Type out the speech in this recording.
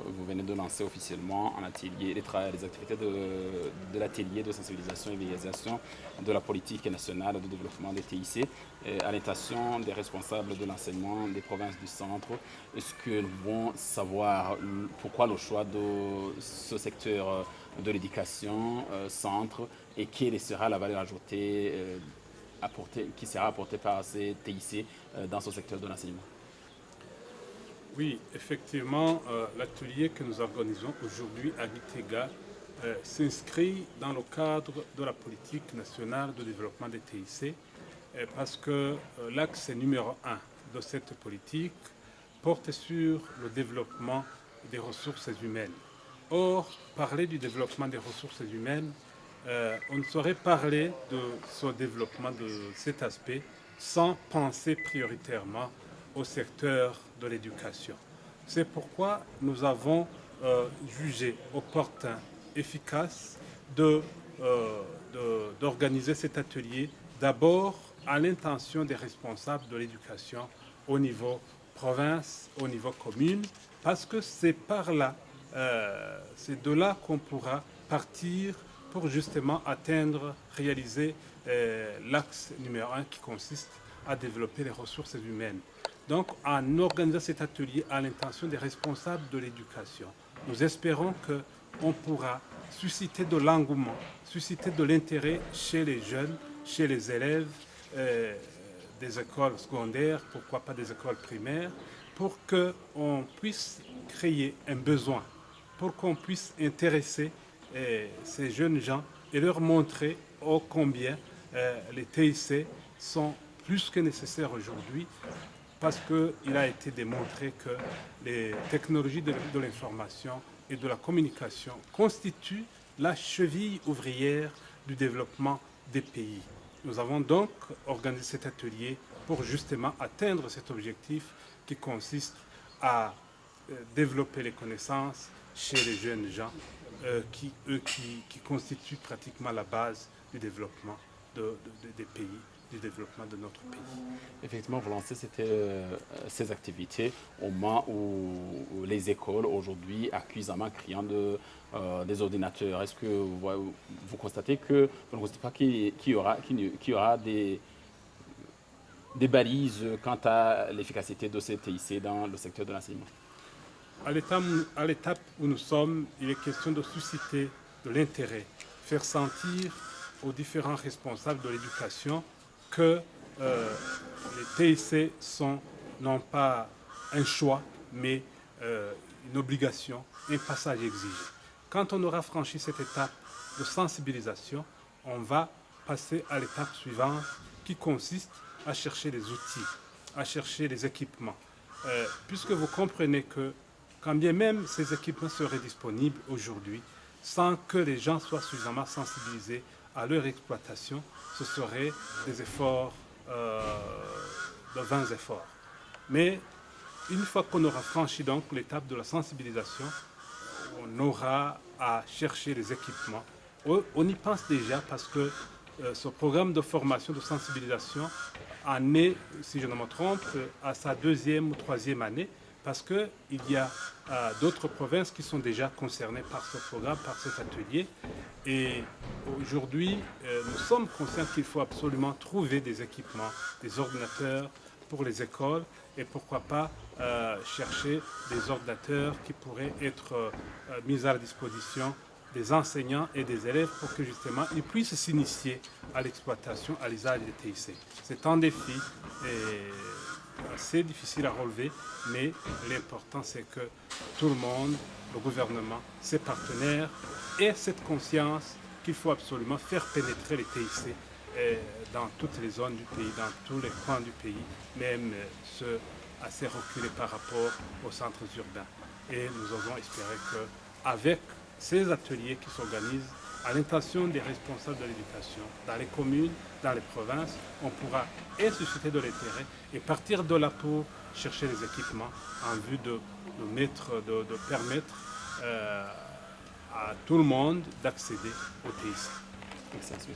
vous venez de lancer officiellement un atelier, les activités de l'atelier de sensibilisation et vulgarisation de la politique nationale de développement des TIC à l'intention des responsables de l'enseignement des provinces du centre. Est-ce que nous pouvons savoir pourquoi le choix de ce secteur de l'éducation centre et quelle sera la valeur ajoutée qui sera apportée par ces TIC dans ce secteur de l'enseignement? Oui, effectivement, l'atelier que nous organisons aujourd'hui à Gitega s'inscrit dans le cadre de la politique nationale de développement des TIC parce que l'axe numéro un de cette politique porte sur le développement des ressources humaines. Or, parler du développement des ressources humaines, on ne saurait parler de ce développement, de cet aspect, sans penser prioritairement au secteur de l'éducation. C'est pourquoi nous avons jugé opportun, efficace d'organiser cet atelier d'abord à l'intention des responsables de l'éducation au niveau province, au niveau commune, parce que c'est par là, c'est de là qu'on pourra partir pour justement atteindre, réaliser l'axe numéro un qui consiste à développer les ressources humaines. Donc, en organisant cet atelier à l'intention des responsables de l'éducation, nous espérons qu'on pourra susciter de l'engouement, susciter de l'intérêt chez les jeunes, chez les élèves des écoles secondaires, pourquoi pas des écoles primaires, pour qu'on puisse créer un besoin, pour qu'on puisse intéresser ces jeunes gens et leur montrer ô combien les TIC sont plus que nécessaires aujourd'hui, parce qu'il a été démontré que les technologies de l'information et de la communication constituent la cheville ouvrière du développement des pays. Nous avons donc organisé cet atelier pour justement atteindre cet objectif qui consiste à développer les connaissances chez les jeunes gens qui constituent pratiquement la base du développement des pays, du développement de notre pays. Effectivement, vous lancez ces activités au moment où les écoles aujourd'hui accusent un manque criant des ordinateurs. Est-ce que vous constatez que vous ne constatez pas qu'il y aura des balises quant à l'efficacité de ces TIC dans le secteur de l'enseignement? À l'étape où nous sommes, il est question de susciter de l'intérêt, faire sentir aux différents responsables de l'éducation que les TIC sont non pas un choix, mais une obligation, un passage exigé. Quand on aura franchi cette étape de sensibilisation, on va passer à l'étape suivante qui consiste à chercher les outils, à chercher les équipements. Puisque vous comprenez que quand bien même ces équipements seraient disponibles aujourd'hui, sans que les gens soient suffisamment sensibilisés à leur exploitation, ce seraient des efforts, de vains efforts. Mais une fois qu'on aura franchi donc l'étape de la sensibilisation, on aura à chercher les équipements. On y pense déjà parce que ce programme de formation, de sensibilisation en est, si je ne me trompe, à sa 2e ou 3e année, parce qu'il y a d'autres provinces qui sont déjà concernées par ce programme, par cet atelier. Et aujourd'hui, nous sommes conscients qu'il faut absolument trouver des équipements, des ordinateurs pour les écoles et pourquoi pas chercher des ordinateurs qui pourraient être mis à la disposition des enseignants et des élèves pour que justement ils puissent s'initier à l'exploitation, à l'usage des TIC. C'est un défi assez difficile à relever, mais l'important c'est que tout le monde, le gouvernement, ses partenaires aient cette conscience qu'il faut absolument faire pénétrer les TIC dans toutes les zones du pays, dans tous les coins du pays, même ceux assez reculés par rapport aux centres urbains. Et nous osons espérer qu'avec ces ateliers qui s'organisent à l'intention des responsables de l'éducation, dans les communes, dans les provinces, on pourra susciter de l'intérêt et partir de là pour chercher les équipements en vue de permettre à tout le monde d'accéder au TIC. Merci, monsieur.